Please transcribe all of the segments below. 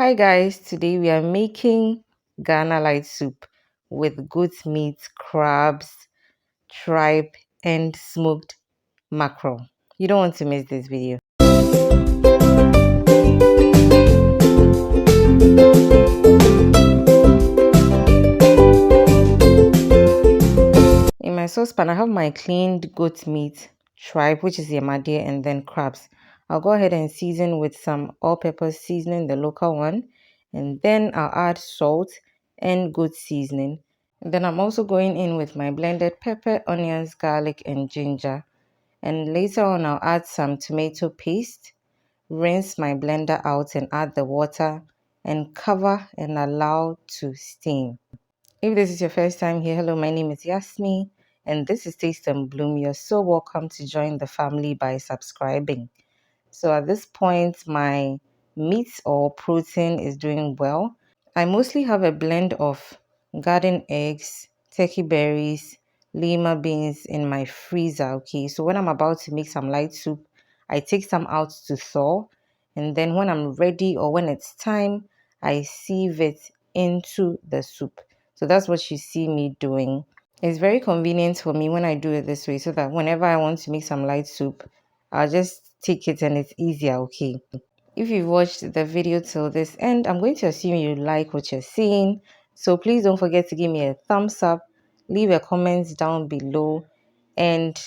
Hi guys, today we are making Ghana light soup with goat meat, crabs, tripe, and smoked mackerel. You don't want to miss this video. In my saucepan, I have my cleaned goat meat, tripe, which is yamade, and then crabs. I'll go ahead and season with some all-purpose seasoning, the local one, and then I'll add salt and goat seasoning. And then I'm also going in with my blended pepper, onions, garlic, and ginger. And later on, I'll add some tomato paste, rinse my blender out and add the water and cover and allow to steam. If this is your first time here, hello, my name is Yasmi and this is Taste and Bloom. You're so welcome to join the family by subscribing. So at this point, my meat or protein is doing well. I mostly have a blend of garden eggs, turkey berries, lima beans in my freezer. Okay, so when I'm about to make some light soup, I take some out to thaw, and then when I'm ready or when it's time, I sieve it into the soup. So that's what you see me doing. It's very convenient for me when I do it this way so that whenever I want to make some light soup, I'll just take it and it's easier. Okay. If you've watched the video till this end, I'm going to assume you like what you're seeing. So please don't forget to give me a thumbs up, leave a comment down below, and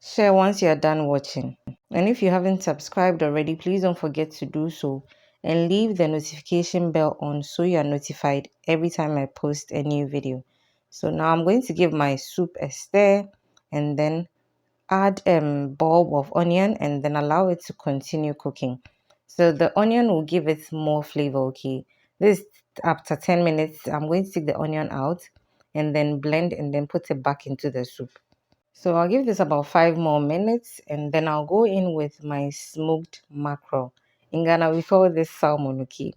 share once you're done watching. And if you haven't subscribed already, please don't forget to do so and leave the notification bell on so you are notified every time I post a new video. So now I'm going to give my soup a stir and then add bulb of onion and then allow it to continue cooking. So the onion will give it more flavor. Okay, this after 10 minutes I'm going to take the onion out and then blend and then put it back into the soup. So I'll give this about 5 more minutes and then I'll go in with my smoked mackerel. In Ghana we call this salmon. Okay,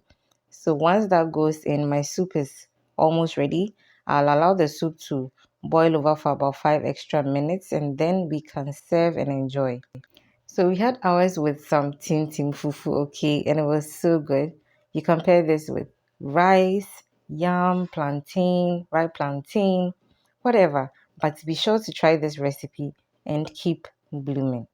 so once that goes in, my soup is almost ready. I'll allow the soup to boil over for about 5 extra minutes and then we can serve and enjoy. So we had ours with some tim fufu, okay, and it was so good. You compare this with rice, yam, plantain, ripe plantain, whatever. But be sure to try this recipe and keep blooming.